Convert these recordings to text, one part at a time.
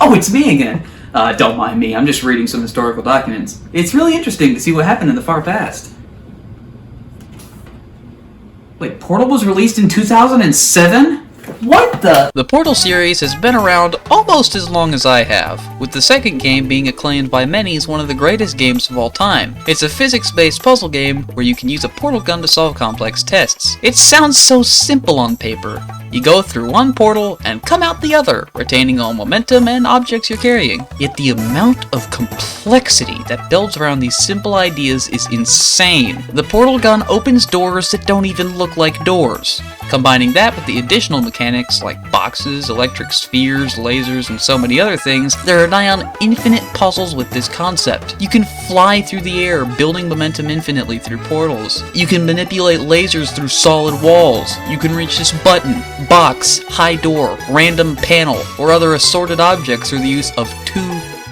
Oh, it's me again. Don't mind me, I'm just reading some historical documents. It's really interesting to see what happened in the far past. Wait, Portal was released in 2007? What the? The Portal series has been around almost as long as I have, with the second game being acclaimed by many as one of the greatest games of all time. It's a physics-based puzzle game where you can use a portal gun to solve complex tests. It sounds so simple on paper. You go through one portal and come out the other, retaining all momentum and objects you're carrying. Yet the amount of complexity that builds around these simple ideas is insane. The portal gun opens doors that don't even look like doors. Combining that with the additional mechanics like boxes, electric spheres, lasers, and so many other things, there are nigh on infinite puzzles with this concept. You can fly through the air, building momentum infinitely through portals. You can manipulate lasers through solid walls. You can reach this button, box, high door, random panel, or other assorted objects through the use of 2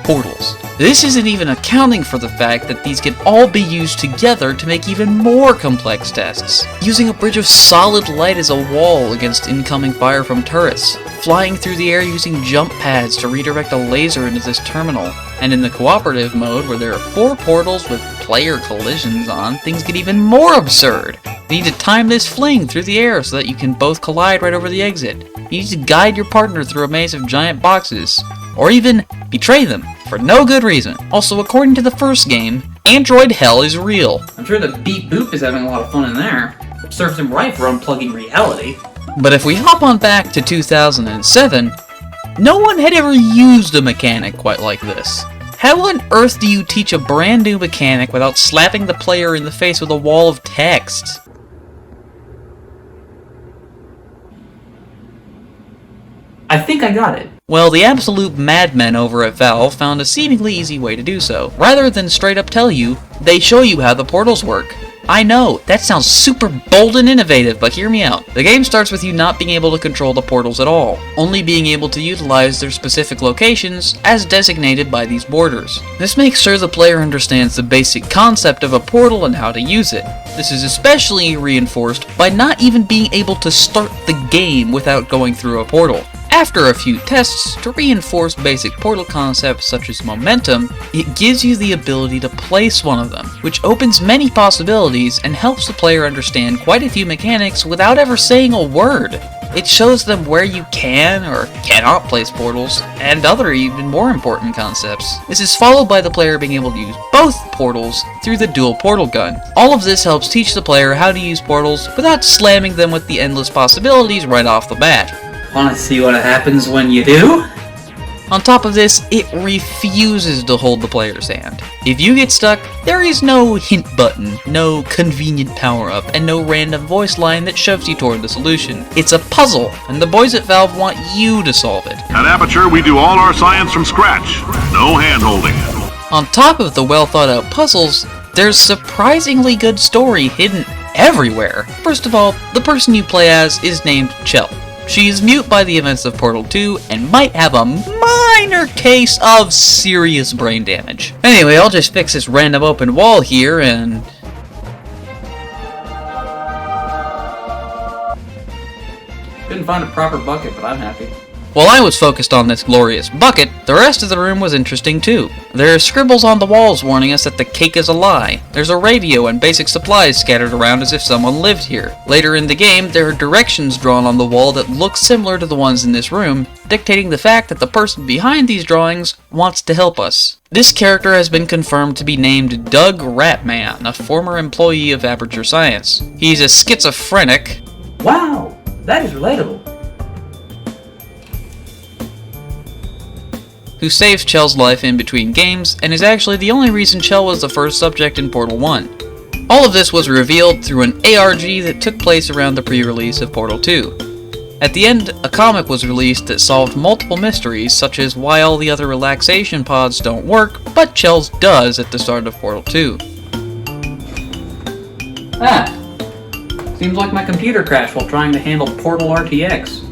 portals. This isn't even accounting for the fact that these can all be used together to make even more complex tests. Using a bridge of solid light as a wall against incoming fire from turrets. Flying through the air using jump pads to redirect a laser into this terminal. And in the cooperative mode, where there are 4 portals with player collisions on, things get even more absurd. You need to time this fling through the air so that you can both collide right over the exit. You need to guide your partner through a maze of giant boxes, or even betray them for no good reason. Also, according to the first game, Android Hell is real. I'm sure the Beep Boop is having a lot of fun in there. Serves him right for unplugging reality. But if we hop on back to 2007, no one had ever used a mechanic quite like this. How on earth do you teach a brand new mechanic without slapping the player in the face with a wall of text? I think I got it. Well, the absolute madmen over at Valve found a seemingly easy way to do so. Rather than straight up tell you, they show you how the portals work. I know, that sounds super bold and innovative, but hear me out. The game starts with you not being able to control the portals at all, only being able to utilize their specific locations as designated by these borders. This makes sure the player understands the basic concept of a portal and how to use it. This is especially reinforced by not even being able to start the game without going through a portal. After a few tests to reinforce basic portal concepts such as momentum, it gives you the ability to place one of them, which opens many possibilities and helps the player understand quite a few mechanics without ever saying a word. It shows them where you can or cannot place portals, and other even more important concepts. This is followed by the player being able to use both portals through the dual portal gun. All of this helps teach the player how to use portals without slamming them with the endless possibilities right off the bat. Wanna see what happens when you do? On top of this, it refuses to hold the player's hand. If you get stuck, there is no hint button, no convenient power-up, and no random voice line that shoves you toward the solution. It's a puzzle, and the boys at Valve want you to solve it. At Aperture, we do all our science from scratch. No hand-holding. On top of the well-thought-out puzzles, there's surprisingly good story hidden everywhere. First of all, the person you play as is named Chell. She is mute by the events of Portal 2 and might have a minor case of serious brain damage. Anyway, I'll just fix this random open wall here and... Couldn't find a proper bucket, but I'm happy. While I was focused on this glorious bucket, the rest of the room was interesting too. There are scribbles on the walls warning us that the cake is a lie. There's a radio and basic supplies scattered around as if someone lived here. Later in the game, there are directions drawn on the wall that look similar to the ones in this room, dictating the fact that the person behind these drawings wants to help us. This character has been confirmed to be named Doug Ratman, a former employee of Aperture Science. He's a schizophrenic. Wow, that is relatable. Who saves Chell's life in between games, and is actually the only reason Chell was the first subject in Portal 1. All of this was revealed through an ARG that took place around the pre-release of Portal 2. At the end, a comic was released that solved multiple mysteries, such as why all the other relaxation pods don't work, but Chell's does at the start of Portal 2. Ah, seems like my computer crashed while trying to handle Portal RTX.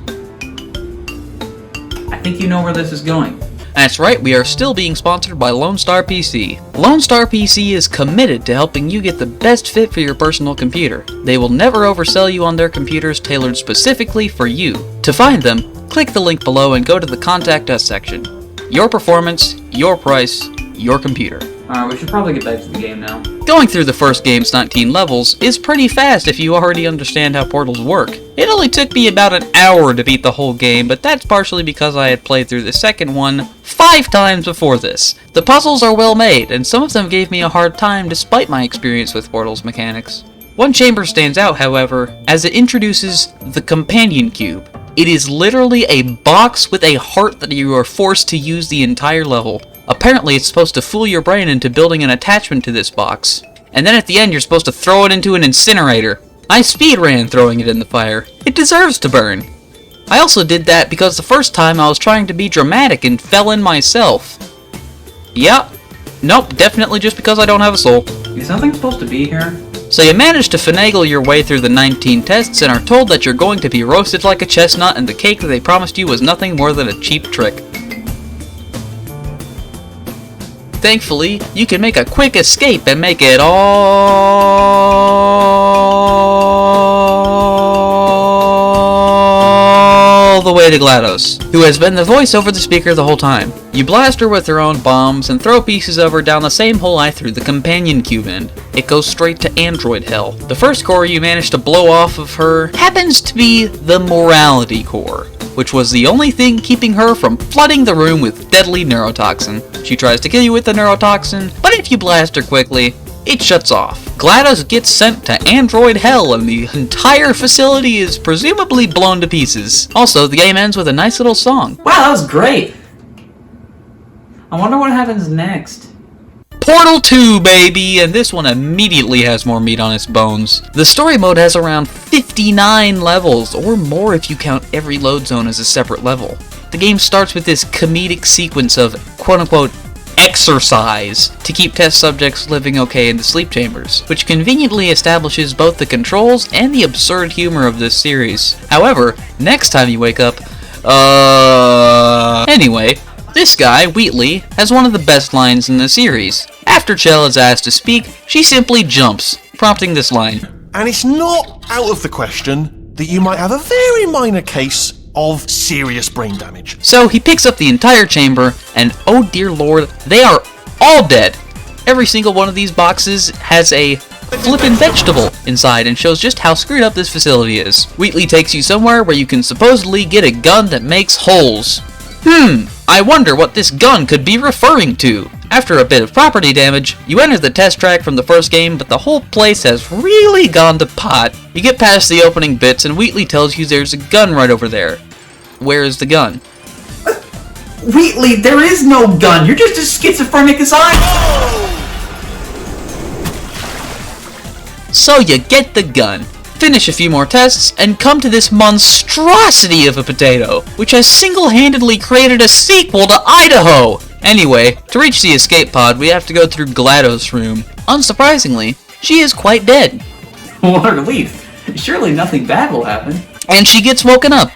I think you know where this is going. That's right, we are still being sponsored by Lone Star PC. Lone Star PC is committed to helping you get the best fit for your personal computer. They will never oversell you on their computers tailored specifically for you. To find them, click the link below and go to the Contact Us section. your performance, your price, your computer. Alright, we should probably get back to the game now. Going through the first game's 19 levels is pretty fast if you already understand how portals work. It only took me about an hour to beat the whole game, but that's partially because I had played through the second one 5 times before this. The puzzles are well made, and some of them gave me a hard time despite my experience with portals mechanics. One chamber stands out, however, as it introduces the companion cube. It is literally a box with a heart that you are forced to use the entire level. Apparently it's supposed to fool your brain into building an attachment to this box. And then at the end you're supposed to throw it into an incinerator. I speedran throwing it in the fire. It deserves to burn. I also did that because the first time I was trying to be dramatic and fell in myself. Yep. Nope, definitely just because I don't have a soul. Is something supposed to be here? So you manage to finagle your way through the 19 tests and are told that you're going to be roasted like a chestnut and the cake that they promised you was nothing more than a cheap trick. Thankfully, you can make a quick escape and make it all the way to GLaDOS, who has been the voice over the speaker the whole time. You blast her with her own bombs and throw pieces of her down the same hole I threw the companion cube in. It goes straight to android hell. The first core you manage to blow off of her happens to be the morality core, which was the only thing keeping her from flooding the room with deadly neurotoxin. She tries to kill you with the neurotoxin, but if you blast her quickly, it shuts off. GLaDOS gets sent to android hell and the entire facility is presumably blown to pieces. Also, the game ends with a nice little song. Wow, that was great! I wonder what happens next. Portal 2, baby! And this one immediately has more meat on its bones. The story mode has around 59 levels, or more if you count every load zone as a separate level. The game starts with this comedic sequence of quote-unquote exercise to keep test subjects living okay in the sleep chambers, which conveniently establishes both the controls and the absurd humor of this series. However, next time you wake up, Anyway, this guy, Wheatley, has one of the best lines in the series. After Chell is asked to speak, she simply jumps, prompting this line. And it's not out of the question that you might have a very minor case of serious brain damage. So he picks up the entire chamber, and oh dear lord, they are all dead. Every single one of these boxes has a flippin' vegetable inside and shows just how screwed up this facility is. Wheatley takes you somewhere where you can supposedly get a gun that makes holes. I wonder what this gun could be referring to. After a bit of property damage, you enter the test track from the first game, but the whole place has really gone to pot. You get past the opening bits and Wheatley tells you there's a gun right over there. Where is the gun? Wheatley, there is no gun. You're just as schizophrenic as I am. So you get the gun, finish a few more tests, and come to this monstrosity of a potato, which has single-handedly created a sequel to Idaho! Anyway, to reach the escape pod, we have to go through GLaDOS' room. Unsurprisingly, she is quite dead. What a relief. Surely nothing bad will happen. And she gets woken up.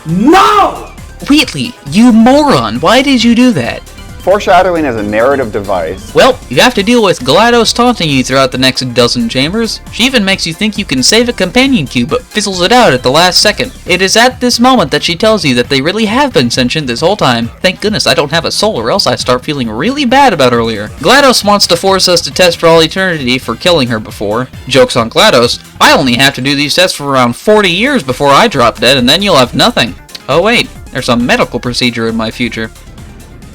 No! Wheatley, you moron, why did you do that? Foreshadowing is a narrative device. Well, you have to deal with GLaDOS taunting you throughout the next dozen chambers. She even makes you think you can save a companion cube, but fizzles it out at the last second. It is at this moment that she tells you that they really have been sentient this whole time. Thank goodness I don't have a soul, or else I start feeling really bad about earlier. GLaDOS wants to force us to test for all eternity for killing her before. Joke's on GLaDOS. I only have to do these tests for around 40 years before I drop dead, and then you'll have nothing. Oh wait, there's a medical procedure in my future.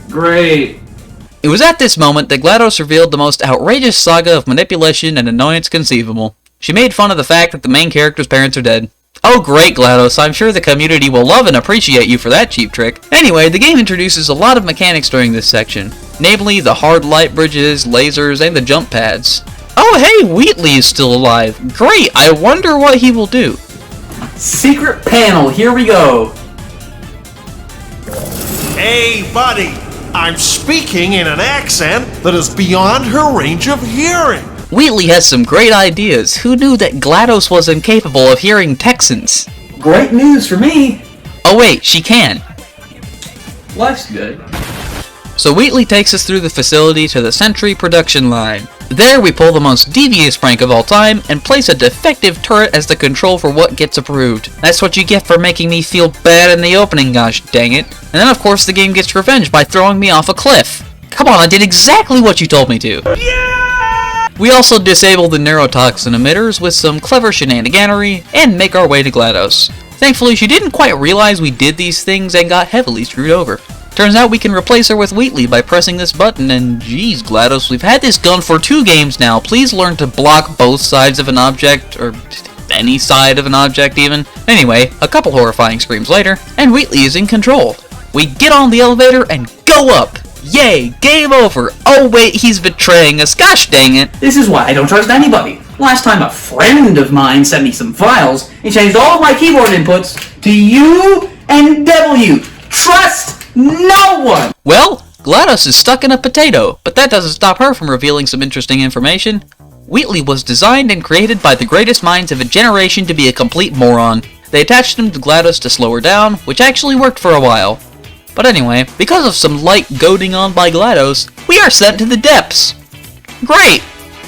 Great. It was at this moment that GLaDOS revealed the most outrageous saga of manipulation and annoyance conceivable. She made fun of the fact that the main character's parents are dead. Oh great, GLaDOS, I'm sure the community will love and appreciate you for that cheap trick. Anyway, the game introduces a lot of mechanics during this section, namely the hard light bridges, lasers, and the jump pads. Oh hey, Wheatley is still alive. Great, I wonder what he will do. Secret panel, here we go. Hey, buddy, I'm speaking in an accent that is beyond her range of hearing. Wheatley has some great ideas. Who knew that GLaDOS was incapable of hearing Texans? Great news for me. Oh wait, she can. Life's good. So Wheatley takes us through the facility to the Sentry production line. There we pull the most devious prank of all time and place a defective turret as the control for what gets approved. That's what you get for making me feel bad in the opening, gosh dang it. And then of course the game gets revenge by throwing me off a cliff. Come on, I did exactly what you told me to. Yeah! We also disable the neurotoxin emitters with some clever shenaniganery and make our way to GLaDOS. Thankfully she didn't quite realize we did these things and got heavily screwed over. Turns out we can replace her with Wheatley by pressing this button, and geez, GLaDOS, we've had this gun for 2 games now. Please learn to block both sides of an object, or any side of an object even. Anyway, a couple horrifying screams later, and Wheatley is in control. We get on the elevator and go up. Yay, game over. Oh wait, he's betraying us, gosh dang it. This is why I don't trust anybody. Last time a friend of mine sent me some files, he changed all of my keyboard inputs to U and W. Trust no one! Well, GLaDOS is stuck in a potato, but that doesn't stop her from revealing some interesting information. Wheatley was designed and created by the greatest minds of a generation to be a complete moron. They attached him to GLaDOS to slow her down, which actually worked for a while. But anyway, because of some light goading on by GLaDOS, we are sent to the depths. Great!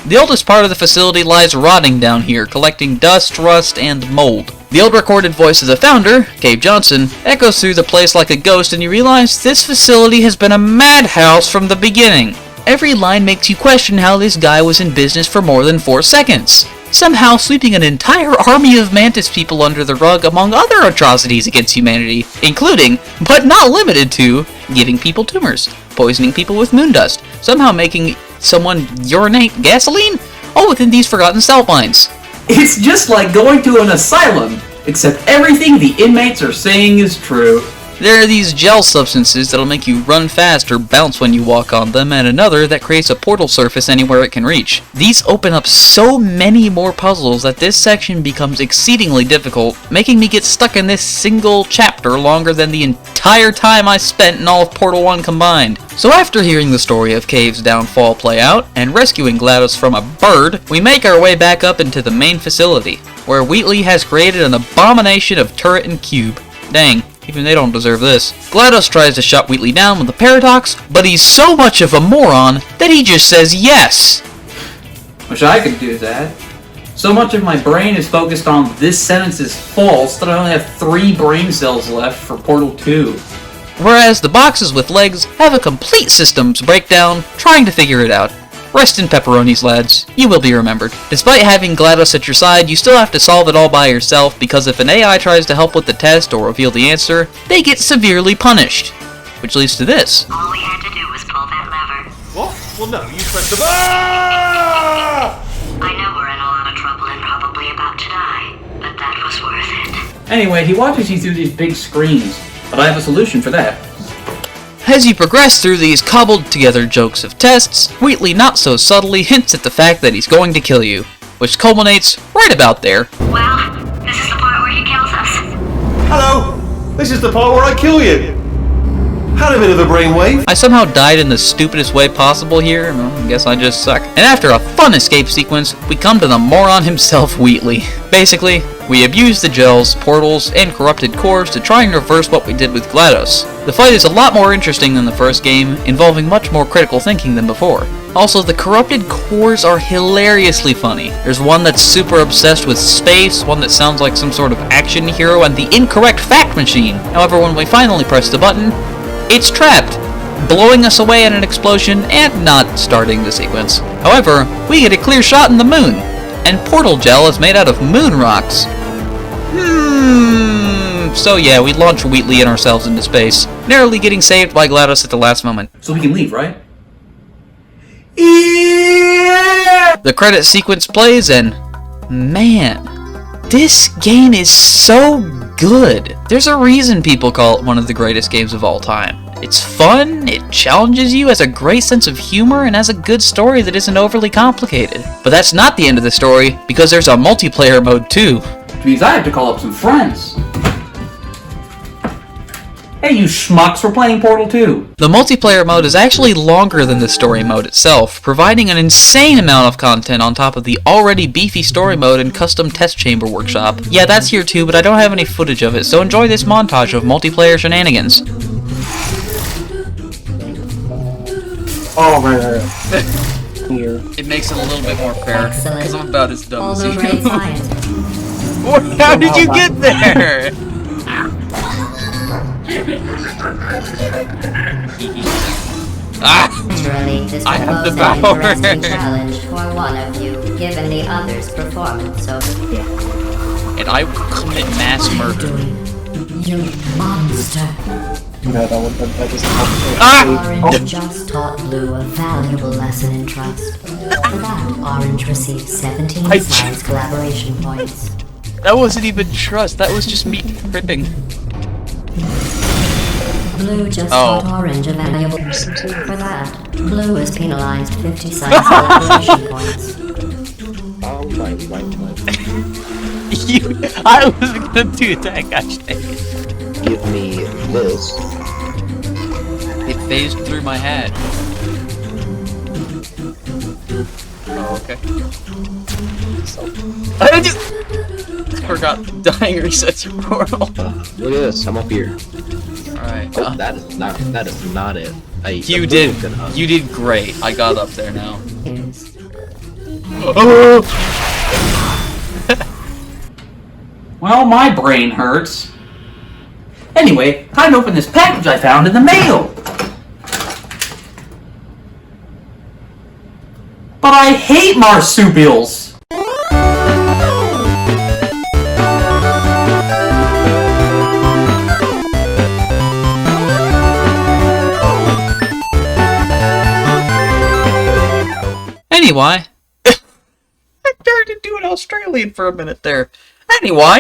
The oldest part of the facility lies rotting down here, collecting dust, rust, and mold. The old recorded voice of the founder, Cave Johnson, echoes through the place like a ghost, and you realize this facility has been a madhouse from the beginning. Every line makes you question how this guy was in business for more than 4 seconds, somehow sweeping an entire army of mantis people under the rug among other atrocities against humanity, including, but not limited to, giving people tumors, poisoning people with moon dust, somehow making someone urinate gasoline, all within these forgotten cell lines. It's just like going to an asylum, except everything the inmates are saying is true. There are these gel substances that'll make you run fast or bounce when you walk on them, and another that creates a portal surface anywhere it can reach. These open up so many more puzzles that this section becomes exceedingly difficult, making me get stuck in this single chapter longer than the entire time I spent in all of Portal 1 combined. So after hearing the story of Cave's downfall play out, and rescuing GLaDOS from a bird, we make our way back up into the main facility, where Wheatley has created an abomination of turret and cube. Dang. Even they don't deserve this. GLaDOS tries to shut Wheatley down with a paradox, but he's so much of a moron that he just says yes. Wish I could do that. So much of my brain is focused on this sentence is false that I only have 3 brain cells left for Portal 2. Whereas the boxes with legs have a complete systems breakdown trying to figure it out. Rest in pepperonis, lads. You will be remembered. Despite having GLaDOS at your side, you still have to solve it all by yourself, because if an AI tries to help with the test or reveal the answer, they get severely punished. Which leads to this. All we had to do was pull that lever. What? Well, no, you pressed the... Ah! I know we're in a lot of trouble and probably about to die, but that was worth it. Anyway, he watches you through these big screens, but I have a solution for that. As you progress through these cobbled-together jokes of tests, Wheatley not so subtly hints at the fact that he's going to kill you, which culminates right about there. Well, this is the part where he kills us. Hello! This is the part where I kill you! Had a bit of a brainwave. I somehow died in the stupidest way possible here. Well, I guess I just suck. And after a fun escape sequence, we come to the moron himself, Wheatley. Basically, we abuse the gels, portals, and corrupted cores to try and reverse what we did with GLaDOS. The fight is a lot more interesting than the first game, involving much more critical thinking than before. Also, the corrupted cores are hilariously funny. There's one that's super obsessed with space, one that sounds like some sort of action hero, and the incorrect fact machine. However, when we finally press the button, it's trapped, blowing us away in an explosion and not starting the sequence. However, we get a clear shot in the moon, and portal gel is made out of moon rocks. So yeah, we launch Wheatley and ourselves into space, narrowly getting saved by GLaDOS at the last moment. So we can leave, right? Yeah! The credit sequence plays, and man, this game is so good. There's a reason people call it one of the greatest games of all time. It's fun, it challenges you, has a great sense of humor, and has a good story that isn't overly complicated. But that's not the end of the story, because there's a multiplayer mode too. Which means I have to call up some friends. Hey, you schmucks, we're playing Portal 2. The multiplayer mode is actually longer than the story mode itself, providing an insane amount of content on top of the already beefy story mode and custom test chamber workshop. Yeah, that's here too, but I don't have any footage of it, so enjoy this montage of multiplayer shenanigans. Oh, right. Here. It makes it a little bit more fair, because I'm about as dumb as Although you. great science. How did you get there? Ah! Naturally, this I have would the pose an power. interesting challenge for one of you, given the other's performance over here. And I will commit mass murder. You monster! No, that doesn't help. Ah! Orange just taught Blue a valuable lesson in trust. For that, Orange received 17 science collaboration points. That wasn't even trust, that was just me tripping. Blue just taught Orange a valuable lesson. For that, Blue is penalized 50 science collaboration points. Oh my. I was gonna do that, gosh dang it. Give me this. It phased through my head. Oh, okay. I just forgot dying resets your portal. Look at this. I'm up here. Alright. Oh, that is not it. You did great. I got up there now. Yes. Oh! Well, my brain hurts. Anyway, time to open this package I found in the mail. But I hate marsupials. Anyway. I started doing Australian for a minute there. Anyway,